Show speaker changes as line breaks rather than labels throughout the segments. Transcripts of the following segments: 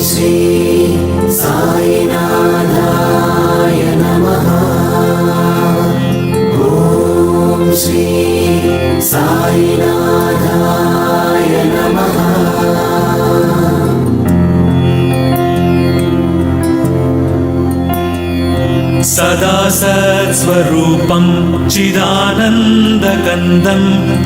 श्री साईनाथाय नमः। ॐ श्री साईनाथाय नमः।
सदा सत्स्वरूपं चिदानन्दकन्दं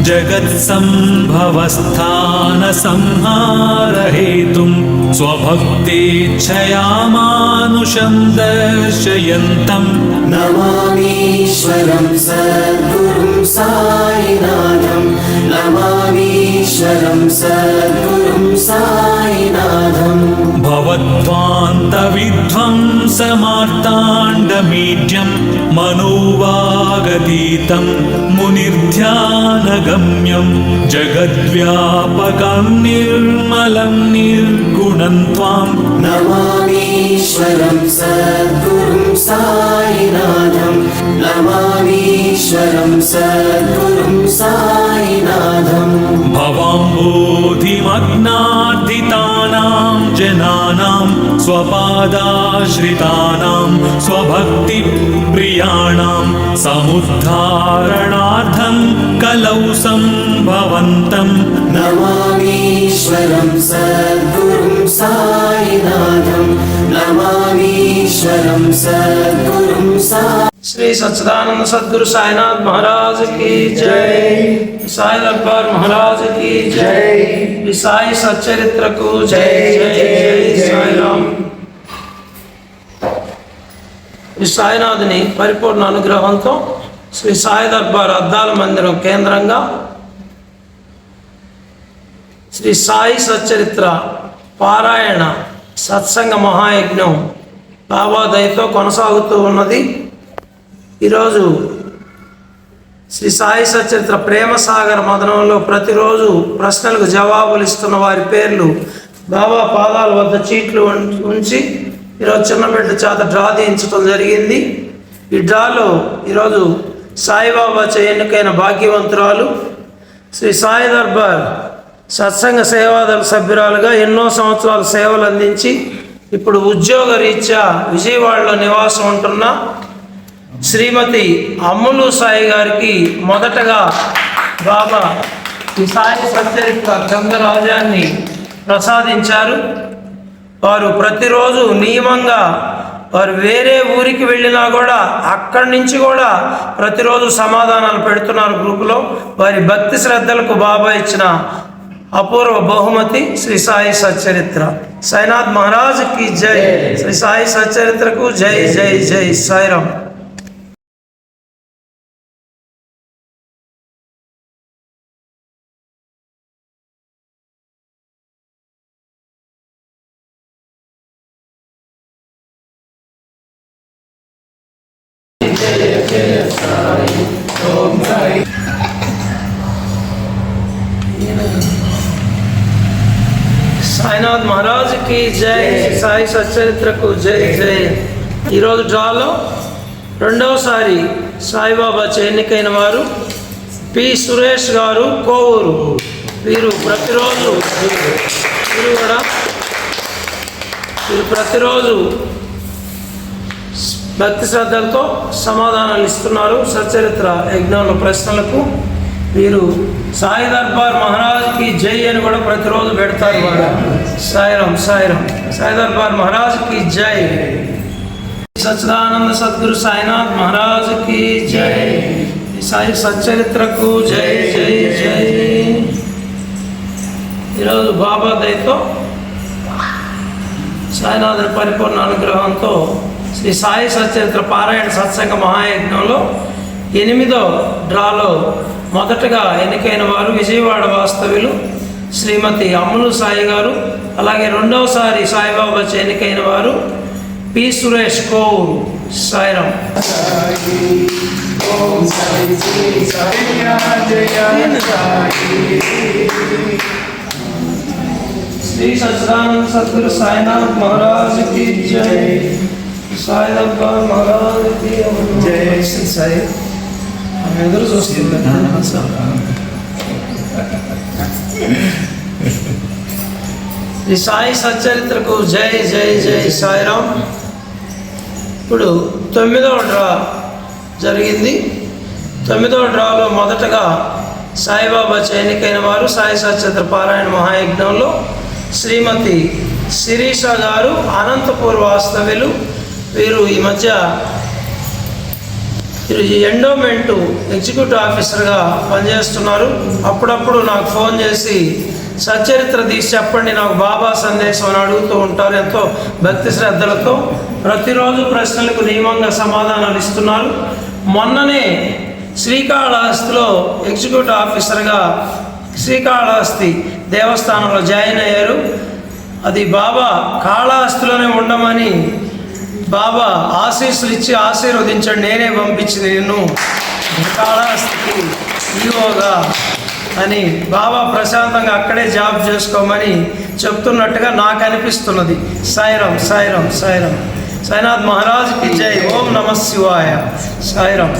जगत्सम्भवस्थानसंहारहेतुं स्वभक्तेच्छया मानुषं दर्शयन्तं
नमामीश्वरं सद्गुरुं साईनाथं। नमामीश्वरं सद्गुरुं साईनाथं।
भवद्वान्तविध्वंसमार्ताण्डमीड्यं मनोवागतीतं मुनिर्ध्यानगम्यं जगद्व्यापकं निर्मलं निर्गुणं त्वां
नमामीश्वरं सद्गुरुं साईनाथं। नमामीश्वरं सद्गुरुं साईनाथं।
भवाम्बोधिमग्नार्दितानां जनानां स्वपादाश्रितानां स्वभक्तिप्रियाणां समुद्धारणार्थं कलौ सम्भवन्तं
नमामीश्वरं सद्गुरुं साईनाथं। नमामीश्वरं सद्गुरुं
श्री सच्चिदानंद सद्गुरु साईनाथ महाराज की जय। साई दरबार महाराज की जय। साई सच्चरित्र को जय जय जय साई राम। సాయినాథుని పరిపూర్ణ అనుగ్రహంతో శ్రీ సాయి దర్బార్ అద్దాల మందిరం కేంద్రంగా శ్రీ సాయి సచ్చరిత్ర పారాయణ సత్సంగ మహాయజ్ఞం బాబా దయతో కొనసాగుతూ ఉన్నది. ఈరోజు శ్రీ సాయి సచ్చరిత్ర ప్రేమ సాగర మదనంలో ప్రతిరోజు ప్రశ్నలకు జవాబులు ఇస్తున్న వారి పేర్లు బాబా పాదాల వద్ద చీట్లు ఉంచి ఈరోజు చిన్న బిడ్డ చేత డ్రా తీయించడం జరిగింది. ఈ డ్రాలో ఈరోజు సాయిబాబా ఎన్నికైన భాగ్యవంతురాలు శ్రీ సాయి దర్బార్ సత్సంగ సేవాదళ సభ్యురాలుగా ఎన్నో సంవత్సరాల సేవలు అందించి ఇప్పుడు ఉద్యోగ రీత్యా విజయవాడలో నివాసం ఉంటున్న శ్రీమతి అమ్ములు సాయి గారికి మొదటగా బాబా ఈ సాయి సచ్చరిత్ర గ్రంథరాజాన్ని ప్రసాదించారు. వారు ప్రతిరోజు నియమంగా వారు వేరే ఊరికి వెళ్ళినా కూడా అక్కడి నుంచి కూడా ప్రతిరోజు సమాధానాలు పెడుతున్నారు గ్రూపులో. వారి భక్తి శ్రద్ధలకు బాబా ఇచ్చిన అపూర్వ బహుమతి శ్రీ సాయి సచ్చరిత్ర. సాయినాథ్ మహారాజ్ కి జై. శ్రీ సాయి సచ్చరిత్రకు జై జై జై సాయిరామ్. సాయినాథ్ మహారాజ్ కి జై. సాయి సచ్చరిత్రకు జై జై. ఈరోజు డ్రాలో రెండవసారి సాయిబాబా ఎన్నికైన వారు పి సురేష్ గారు కోవూరు. వీరు ప్రతిరోజు భక్తి శ్రద్ధలతో సమాధానాలు ఇస్తున్నారు సచ్చరిత్ర యజ్ఞంలో ప్రశ్నలకు. వీరు సాయి దర్బార్ మహారాజ్కి జై అని కూడా ప్రతిరోజు పెడతారు వారు. సాయిరామ్ సాయిరామ్. సాయి దర్బార్ మహారాజ్కి జై. సచ్చిదానంద సద్గురు సాయినాథ్ మహారాజ్కి జై. సాయి సచ్చరిత్రకు జై జై జై. ఈరోజు బాబా దయతో సాయినాథుని పరిపూర్ణ అనుగ్రహంతో శ్రీ సాయి సచ్చరిత్ర పారాయణ సత్సంగ మహాయజ్ఞంలో 8వ డ్రాలో మొదటగా ఎన్నికైన వారు విజయవాడ వాస్తవ్యులు శ్రీమతి అమ్ములు సాయి గారు. అలాగే రెండవసారి సాయిబాబా ఎన్నికైన వారు పి సురేష్ కోవూరు. సాయిరామ్. శ్రీ సచ్చిదానంద సద్గురు సాయినాథ్ మహారాజ్ కి జై. సాయి దర్బార్ మహారాజ్ కి జై. శ్రీ సాయి ఎదురు చూస్తుంది. శ్రీ సాయి సచ్చరిత్రకు జై జై జై సాయిరామ్. ఇప్పుడు 9వ డ్రా జరిగింది. 9వ డ్రాలో మొదటగా సాయిబాబా ఎన్నికైన వారు సాయి సచ్చరిత్ర పారాయణ మహాయజ్ఞంలో శ్రీమతి శిరీష గారు, అనంతపూర్ వాస్తవ్యులు. వీరు ఈ మధ్య ఎండోమెంటు ఎగ్జిక్యూటివ్ ఆఫీసర్గా పనిచేస్తున్నారు. అప్పుడప్పుడు నాకు ఫోన్ చేసి సచ్చరిత్ర తీసి చెప్పండి, నాకు బాబా సందేశం అని అడుగుతూ ఉంటారు. ఎంతో భక్తి శ్రద్ధలతో ప్రతిరోజు ప్రశ్నలకు నియమంగా సమాధానాలు ఇస్తున్నారు. మొన్ననే శ్రీకాళహస్తిలో ఎగ్జిక్యూటివ్ ఆఫీసర్గా శ్రీకాళహస్తి దేవస్థానంలో జాయిన్ అయ్యారు. అది బాబా కాళహస్తిలోనే ఉండమని బాబా ఆశీస్సులు ఇచ్చి ఆశీర్వదించండి, నేనే పంపించింది నిన్ను కాళహస్తికి ఈవోగా అని, బాబా ప్రశాంతంగా అక్కడే జాబ్ చేసుకోమని చెప్తున్నట్టుగా నాకు అనిపిస్తున్నది. సాయిరామ్ సాయిరామ్ సాయిరామ్. సాయినాథ్ మహారాజ్కి జై. ఓం నమ శివాయ. సాయిరామ్.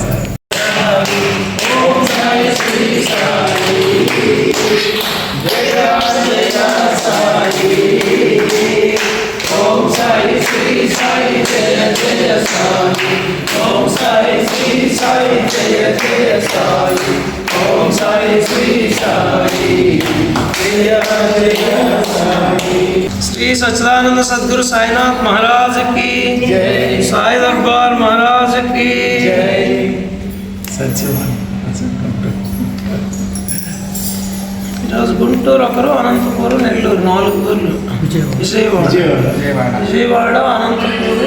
శ్రీ సచ్చిదానంద సద్గురు సాయినాథ్ మహారాజ్ కి జై. సాయి దర్బార్ మహారాజ్ కి జై. ఈరోజు గుంటూరు ఒకరు, అనంతపూరు, నెల్లూరు 4 ఊర్లు. విజయవాడ, అనంతపూరు,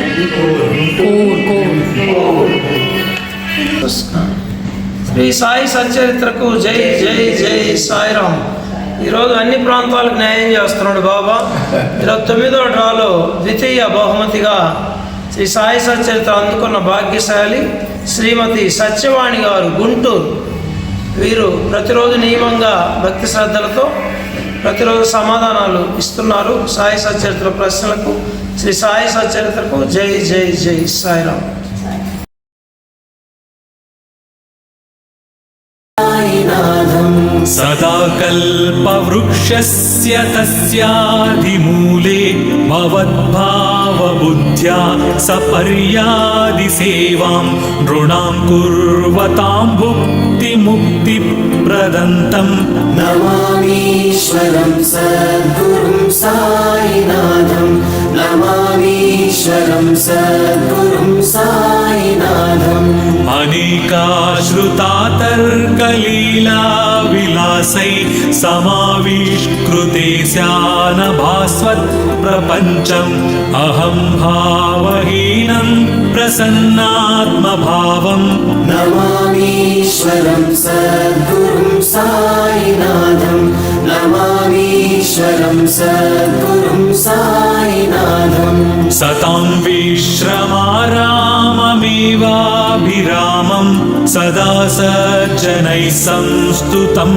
శ్రీ సాయి సచ్చరిత్రకు జై జై జై సాయిరామ్. ఈరోజు అన్ని ప్రాంతాలకు న్యాయం చేస్తున్నాడు బాబా. 29వ డ్రాలో ద్వితీయ బహుమతిగా శ్రీ సాయి సచ్చరిత్ర అందుకున్న భాగ్యశాలి శ్రీమతి సత్యవాణి గారు, గుంటూరు. వీరు ప్రతిరోజు నియమంగా భక్తి శ్రద్ధలతో ప్రతిరోజు సమాధానాలు ఇస్తున్నారు సాయి సచ్చరిత్ర ప్రశ్నలకు. శ్రీ సాయి సచ్చరిత్రకు జై జై జై సాయిరామ్.
సదా కల్పవృక్షస్య తస్యాధిమూలే భవద్భావబుద్ధ్యా సపర్యాది సేవాం నృణాం కుర్వతాం భుక్తిముక్తిప్రదంతం.
నమామీశ్వరం సద్గురుం సాయినాథం. నమామీశ్వరం సద్గురుం సాయినాథం.
అనేకాశ్రుతాతర్కలీలా విలాసై సమావిష్కృతే శానభాస్వత్ ప్రపంచం. అహం భావహీనం ప్రసన్నాత్మభావం.
నమామీశ్వరం సద్గురుం సాయినాథం. నమామీశ్వరం సద్గురుం సాయినాథం.
సతాం విశ్రమారామమేవాభిరామం సదా సజ్జనైః సంస్తుతం